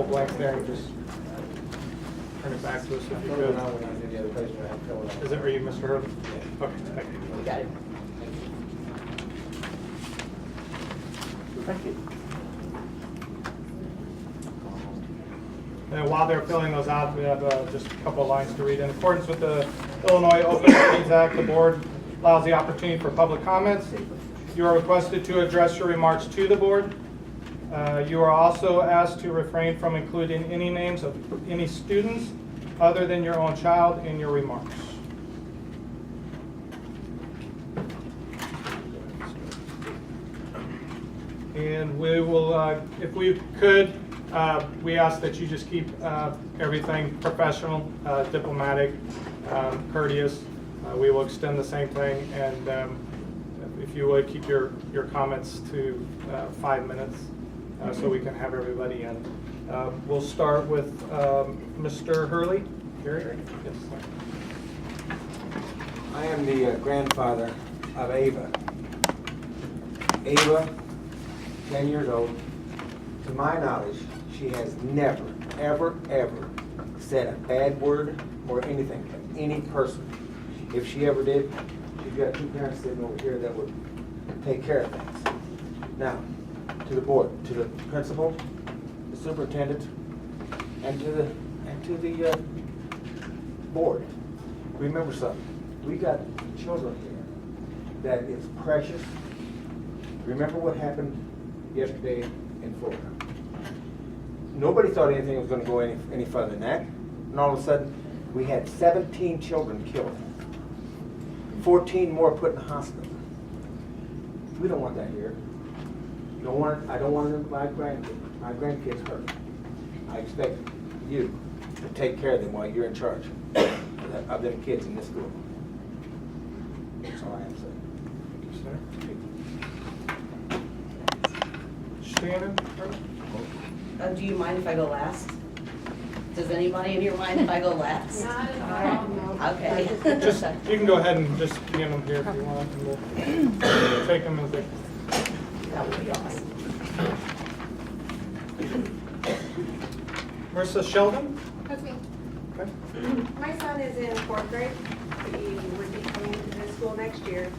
blank there and just turn it back to us if you could. Is it, are you Mr. Hurley? Yeah. Okay, thank you. You got it. Thank you. And while they're filling those out, we have just a couple of lines to read. In accordance with the Illinois Open Meetings Act, the board allows the opportunity for public comments. You are requested to address your remarks to the board. You are also asked to refrain from including any names of any students other than your own child in your remarks. And we will, if we could, we ask that you just keep everything professional, diplomatic, courteous. We will extend the same thing, and if you would, keep your comments to 5 minutes so we can have everybody in. We'll start with Mr. Hurley. Gary? Yes. I am the grandfather of Ava. Ava, 10 years old. To my knowledge, she has never, ever, ever said a bad word or anything to any person. If she ever did, she's got 2 parents sitting over here that would take care of things. Now, to the board, to the principal, the superintendent, and to the board, remember something. We got children here that is precious. Remember what happened yesterday in Florida. Nobody thought anything was going to go any further than that. And all of a sudden, we had 17 children killed. 14 more put in the hospital. We don't want that here. I don't want my grandkids hurt. I expect you to take care of them while you're in charge of them kids in this school. That's all I have to say. Shannon? Do you mind if I go last? Does anybody in here mind if I go last? Not at all, no. Okay. Just, you can go ahead and just begin them here if you want, and we'll take them as they. That would be awesome. Marissa Sheldon? That's me. Okay. My son is in 4th grade. He would be coming to this school next year.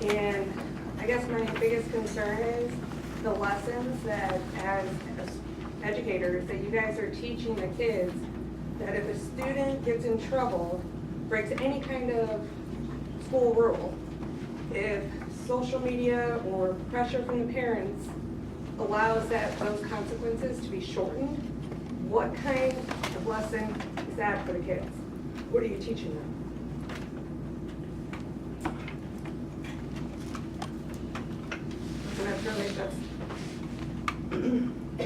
And I guess my biggest concern is the lessons that as educators that you guys are teaching the kids, that if a student gets in trouble, breaks any kind of school rule, if social media or pressure from the parents allows those consequences to be shortened, what kind of lesson is that for the kids? What are you teaching them? And that's really just,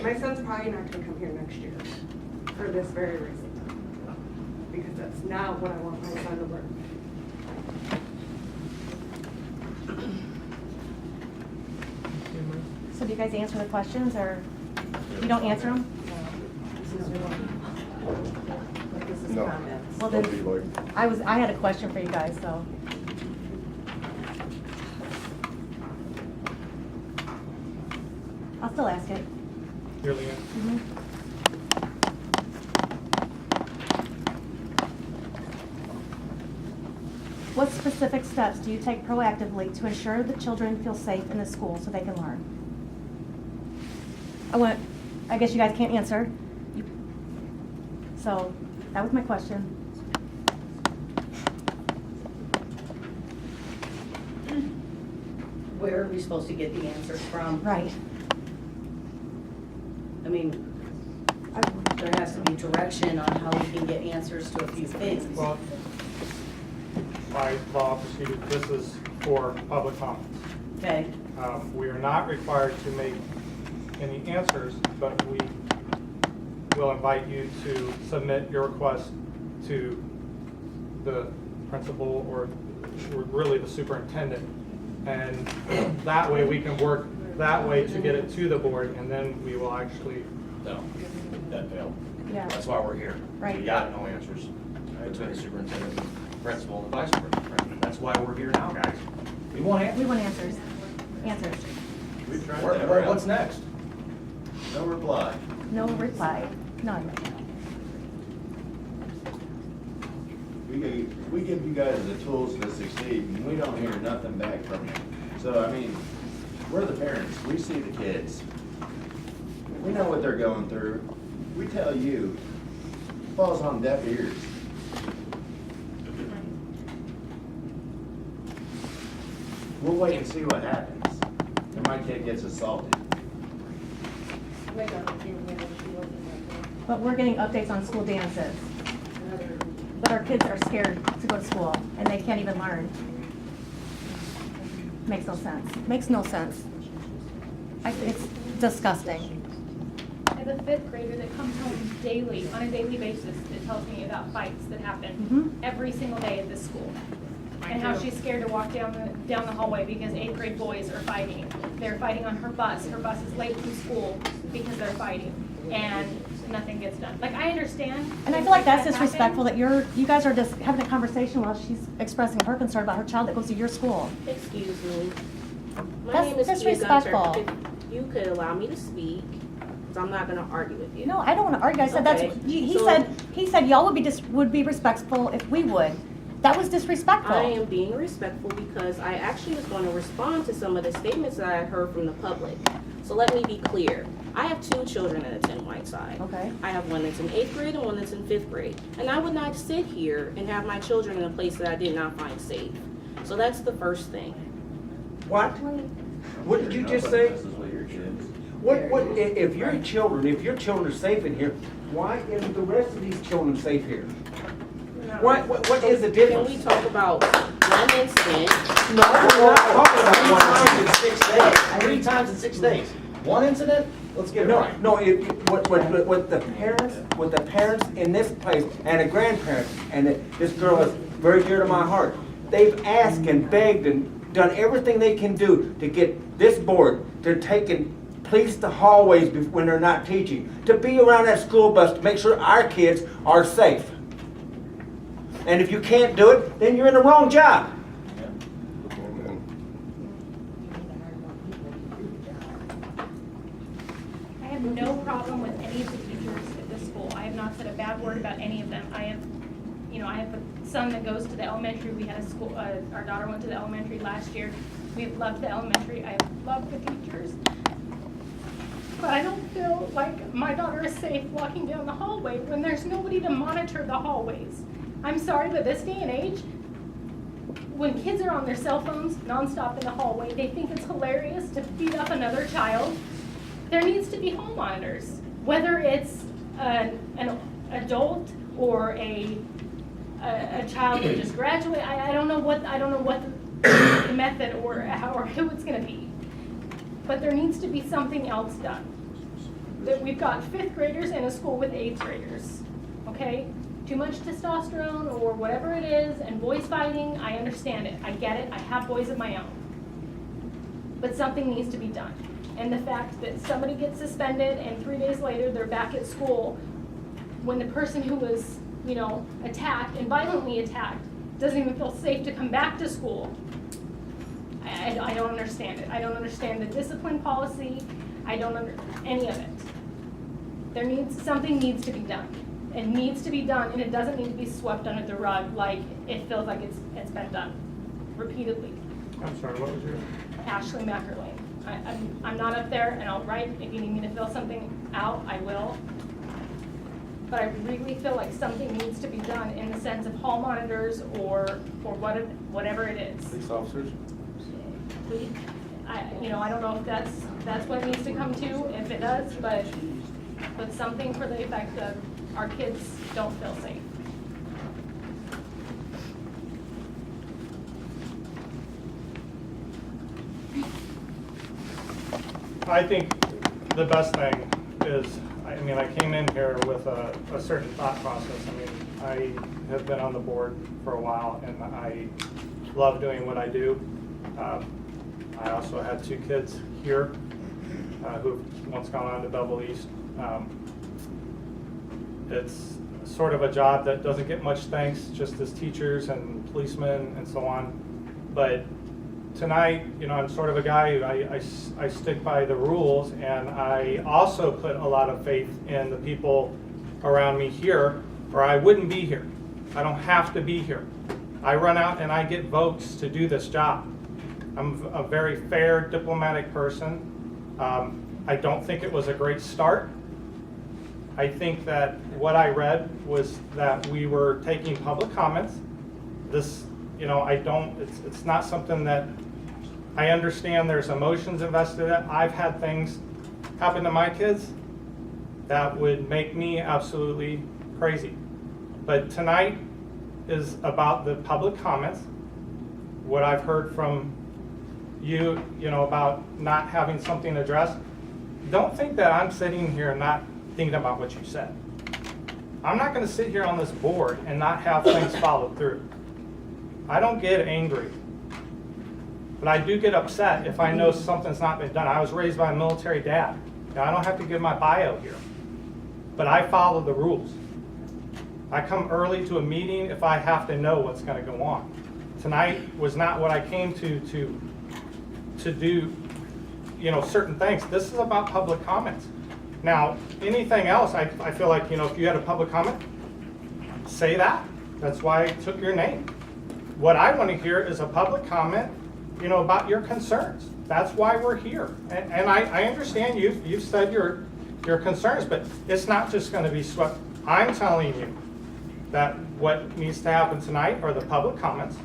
my son's probably not gonna come here next year for this very reason. Because that's not what I want my son to learn. So do you guys answer the questions, or you don't answer them? This is No. comments. Well, then, I had a question for you guys, so. I'll still ask it. Here, Leanne. What specific steps do you take proactively to ensure that children feel safe in the school so they can learn? I guess you guys can't answer. So, that was my question. Where are we supposed to get the answers from? Right. I mean, there has to be direction on how we can get answers to a few things. Well, by law procedure, this is for public comments. Okay, We are not required to make any answers, but we will invite you to submit your request to the principal or really the superintendent. And that way we can work that way to get it to the board, and then we will actually. No, that failed. Yeah. That's why we're here. Right. We got no answers between the superintendent, principal, and the vice superintendent. That's why we're here now, guys. We want answers. We want answers. Answers. What's next? No reply. No reply, none. We give you guys the tools to succeed, and we don't hear nothing back from you. So, I mean, we're the parents, we see the kids. We know what they're going through. We tell you, it falls on deaf ears. We'll wait and see what happens. And my kid gets assaulted. But we're getting updates on school dances. But our kids are scared to go to school, and they can't even learn. Makes no sense. Makes no sense. It's disgusting. I have a fifth grader that comes home daily, on a daily basis, that tells me about fights that happen Mhm. every single day at this school. And how she's scared to walk down the hallway because 8th grade boys are fighting. They're fighting on her bus. Her bus is late from school because they're fighting. And nothing gets done. Like, I understand. And I feel like that's that disrespectful happen. that you guys are just having a conversation while she's expressing her concern about her child that goes to your school. Excuse me. My That's name is Kia disrespectful. Gunter. If you could allow me to speak, because I'm not gonna argue with you. No, I don't want to argue. I said that's, Okay. he said y'all would be respectful if we would. That was disrespectful. I am being respectful because I actually was going to respond to some of the statements that I heard from the public. So let me be clear. I have 2 children that attend Whiteside. Okay. I have one that's in 8th grade and one that's in 5th grade. And I would not sit here and have my children in a place that I did not find safe. So that's the first thing. What? What did you just say? This is what your kids. If your children are safe in here, why isn't the rest of these children safe here? What is the Can difference? we talk about one incident? No, we're not talking about one incident. 6 days, 3 times in 6 days. One incident? Let's get it No, right. no, what the parents in this place and the grandparents, and this girl is very dear to my heart. They've asked and begged and done everything they can do to get this board to take and police the hallways when they're not teaching, to be around that school bus to make sure our kids are safe. And if you can't do it, then you're in the wrong job. I have no problem with any of the teachers at this school. I have not said a bad word about any of them. I have a son that goes to the elementary. We had a school, our daughter went to the elementary last year. We have loved the elementary. I have loved the teachers. But I don't feel like my daughter is safe walking down the hallway when there's nobody to monitor the hallways. I'm sorry, but this day and age, when kids are on their cell phones nonstop in the hallway, they think it's hilarious to beat up another child. There needs to be home monitors, whether it's an adult or a child that just graduated. I don't know what the method or who it's going to be, but there needs to be something else done. That we've got 5th graders in a school with 8th graders, okay? Too much testosterone or whatever it is, and boys fighting. I understand it. I get it. I have boys of my own, but something needs to be done. And the fact that somebody gets suspended and 3 days later they're back at school when the person who was, attacked and violently attacked doesn't even feel safe to come back to school. I don't understand it. I don't understand the discipline policy. I don't understand any of it. Something needs to be done. It needs to be done, and it doesn't need to be swept under the rug like it feels like it's been done repeatedly. I'm sorry, what was your? Ashley Mackerlane. I'm not up there, and I'll write, if you need me to fill something out, I will. But I really feel like something needs to be done in the sense of hall monitors or whatever it is. Police officers? I don't know if that's what it needs to come to, if it does, but something for the effect of our kids don't feel safe. I think the best thing is, I came in here with a certain thought process. I have been on the board for a while, and I love doing what I do. I also had 2 kids here who've once gone on to Bevel East. It's sort of a job that doesn't get much thanks, just as teachers and policemen and so on. But tonight, you know, I'm sort of a guy who I stick by the rules, and I also put a lot of faith in the people around me here, or I wouldn't be here. I don't have to be here. I run out and I get votes to do this job. I'm a very fair, diplomatic person. I don't think it was a great start. I think that what I read was that we were taking public comments. This, you know, it's not something that, I understand there's emotions invested in it. I've had things happen to my kids that would make me absolutely crazy. But tonight is about the public comments, what I've heard from you, you know, about not having something addressed. Don't think that I'm sitting here not thinking about what you said. I'm not going to sit here on this board and not have things followed through. I don't get angry, but I do get upset if I know something's not been done. I was raised by a military dad. Now, I don't have to give my bio here, but I follow the rules. I come early to a meeting if I have to know what's going to go on. Tonight was not what I came to do, you know, certain things. This is about public comments. Now, anything else, I feel like, you know, if you had a public comment, say that. That's why I took your name. What I want to hear is a public comment, you know, about your concerns. That's why we're here. And I understand you've said your concerns, but it's not just going to be swept. I'm telling you that what needs to happen tonight are the public comments.